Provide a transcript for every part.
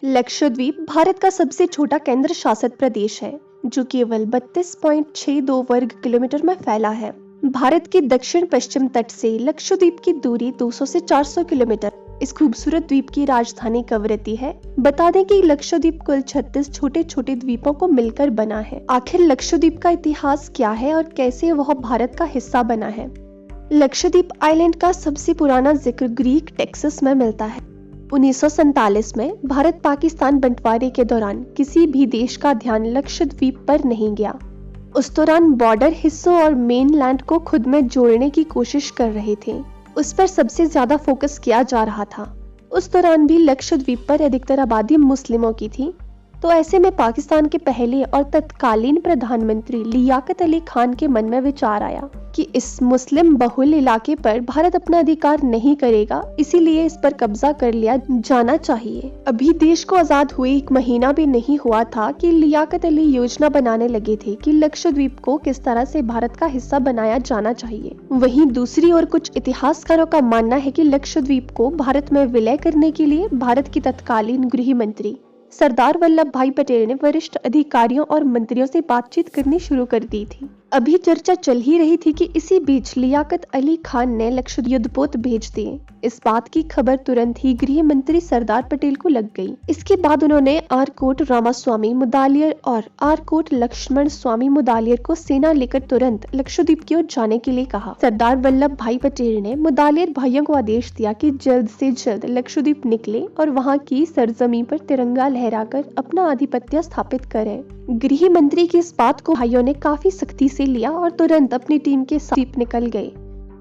लक्षद्वीप भारत का सबसे छोटा केंद्र शासित प्रदेश है जो केवल 32.62 वर्ग किलोमीटर में फैला है। भारत के दक्षिण पश्चिम तट से लक्षद्वीप की दूरी 200 से 400 किलोमीटर इस खूबसूरत द्वीप की राजधानी कवरत्ती है। बता दें कि लक्षद्वीप कुल 36 छोटे छोटे द्वीपों को मिलकर बना है। आखिर लक्षद्वीप का इतिहास क्या है और कैसे वह भारत का हिस्सा बना है? लक्षद्वीप आइलैंड का सबसे पुराना जिक्र ग्रीक टेक्सस में मिलता है। 1947 में भारत पाकिस्तान बंटवारे के दौरान किसी भी देश का ध्यान लक्षद्वीप पर नहीं गया। उस दौरान बॉर्डर हिस्सों और मेनलैंड को खुद में जोड़ने की कोशिश कर रहे थे। उस पर सबसे ज्यादा फोकस किया जा रहा था। उस दौरान भी लक्षद्वीप पर अधिकतर आबादी मुस्लिमों की थी। तो ऐसे में पाकिस्तान के पहले और तत्कालीन प्रधानमंत्री लियाकत अली खान के मन में विचार आया कि इस मुस्लिम बहुल इलाके पर भारत अपना अधिकार नहीं करेगा, इसीलिए इस पर कब्जा कर लिया जाना चाहिए। अभी देश को आजाद हुए 1 महीना भी नहीं हुआ था कि लियाकत अली योजना बनाने लगे थे कि लक्षद्वीप को किस तरह से भारत का हिस्सा बनाया जाना चाहिए। वहीं दूसरी ओर कुछ इतिहासकारों का मानना है कि लक्षद्वीप को भारत में विलय करने के लिए भारत की तत्कालीन गृह मंत्री सरदार वल्लभ भाई पटेल ने वरिष्ठ अधिकारियों और मंत्रियों से बातचीत करनी शुरू कर दी थी। अभी चर्चा चल ही रही थी कि इसी बीच लियाकत अली खान ने लक्षद्वीप युद्धपोत भेज दिए। इस बात की खबर तुरंत ही गृह मंत्री सरदार पटेल को लग गई। इसके बाद उन्होंने आरकोट रामास्वामी मुदालियर और आरकोट लक्ष्मण स्वामी मुदालियर को सेना लेकर तुरंत लक्षद्वीप की ओर जाने के लिए कहा। सरदार वल्लभ भाई पटेल ने मुदालियर भाइयों को आदेश दिया कि जल्द से जल्द लक्षद्वीप निकले और वहां की सरजमीन पर तिरंगा लहराकर अपना आधिपत्य स्थापित करें। गृह मंत्री की इस बात को भाइयों ने काफी सख्ती से लिया और तुरंत अपनी टीम के साथ द्वीप निकल गए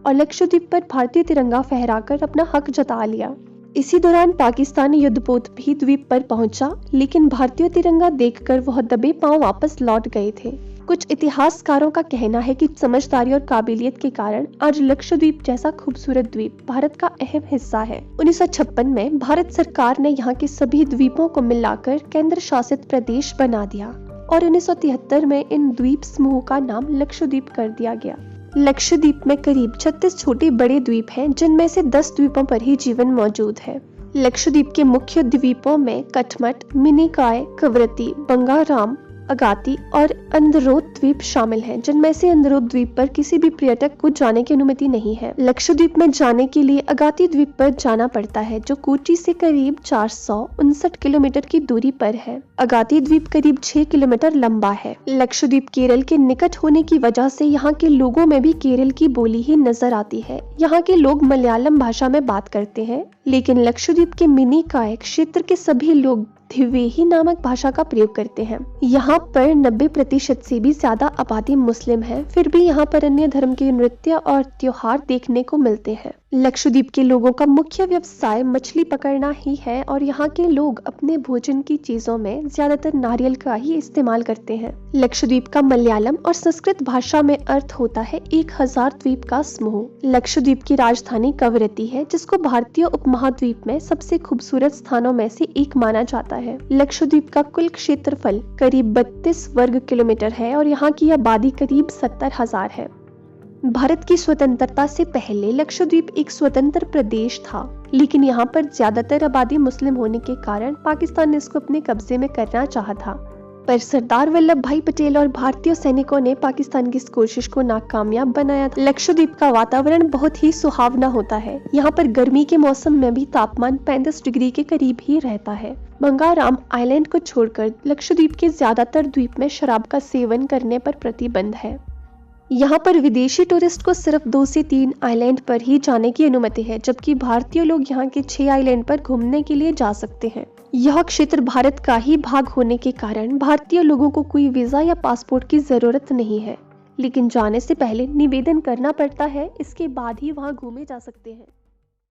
और लक्षद्वीप पर भारतीय तिरंगा फहराकर अपना हक जता लिया। इसी दौरान पाकिस्तानी युद्धपोत भी द्वीप पर पहुंचा, लेकिन भारतीय तिरंगा देखकर वह दबे पांव वापस लौट गए थे। कुछ इतिहासकारों का कहना है कि समझदारी और काबिलियत के कारण आज लक्षद्वीप जैसा खूबसूरत द्वीप भारत का अहम हिस्सा है। 1956 में भारत सरकार ने यहाँ के सभी द्वीपों को मिलाकर केंद्र शासित प्रदेश बना दिया और 1973 में इन द्वीप समूह का नाम लक्षद्वीप कर दिया गया। लक्षद्वीप में करीब 36 छोटे बड़े द्वीप हैं, जिनमें से 10 द्वीपों पर ही जीवन मौजूद है। लक्षद्वीप के मुख्य द्वीपों में कटमट, मिनिकॉय, कवरत्ती, बंगाराम, अगाती और अंदरोथ द्वीप शामिल हैं, जिनमें से अंदरोथ द्वीप पर किसी भी पर्यटक को जाने की अनुमति नहीं है। लक्षद्वीप में जाने के लिए अगाती द्वीप पर जाना पड़ता है, जो कोची से करीब 459 किलोमीटर की दूरी पर है। अगाती द्वीप करीब 6 किलोमीटर लंबा है। लक्षद्वीप केरल के निकट होने की वजह से यहाँ के लोगों में भी केरल की बोली ही नजर आती है। यहाँ के लोग मलयालम भाषा में बात करते हैं, लेकिन लक्षद्वीप के मिनिकॉय क्षेत्र के सभी लोग द्विवेही नामक भाषा का प्रयोग करते हैं। यहाँ पर 90% से भी ज्यादा आबादी मुस्लिम है, फिर भी यहाँ पर अन्य धर्म के नृत्य और त्योहार देखने को मिलते हैं। लक्षद्वीप के लोगों का मुख्य व्यवसाय मछली पकड़ना ही है और यहाँ के लोग अपने भोजन की चीजों में ज्यादातर नारियल का ही इस्तेमाल करते हैं। लक्षद्वीप का मलयालम और संस्कृत भाषा में अर्थ होता है 1000 द्वीप का समूह। लक्षद्वीप की राजधानी कवरत्ती है, जिसको भारतीय उपमहाद्वीप में सबसे खूबसूरत स्थानों में से एक माना जाता है। लक्षद्वीप का कुल क्षेत्रफल करीब 32 वर्ग किलोमीटर है और यहाँ की आबादी करीब 70,000 है। भारत की स्वतंत्रता से पहले लक्षद्वीप एक स्वतंत्र प्रदेश था, लेकिन यहाँ पर ज्यादातर आबादी मुस्लिम होने के कारण पाकिस्तान ने इसको अपने कब्जे में करना चाहा था। पर सरदार वल्लभ भाई पटेल और भारतीय सैनिकों ने पाकिस्तान की इस कोशिश को नाकामयाब बनाया। लक्षद्वीप का वातावरण बहुत ही सुहावना होता है। यहाँ पर गर्मी के मौसम में भी तापमान 35 डिग्री के करीब ही रहता है। बंगाराम आइलैंड को छोड़कर लक्षद्वीप के ज्यादातर द्वीप में शराब का सेवन करने पर प्रतिबंध है। यहाँ पर विदेशी टूरिस्ट को सिर्फ 2 से 3 आइलैंड पर ही जाने की अनुमति है, जबकि भारतीय लोग यहाँ के 6 आइलैंड पर घूमने के लिए जा सकते हैं। यह क्षेत्र भारत का ही भाग होने के कारण भारतीय लोगों को कोई वीजा या पासपोर्ट की जरूरत नहीं है, लेकिन जाने से पहले निवेदन करना पड़ता है। इसके बाद ही वहाँ घूमे जा सकते हैं।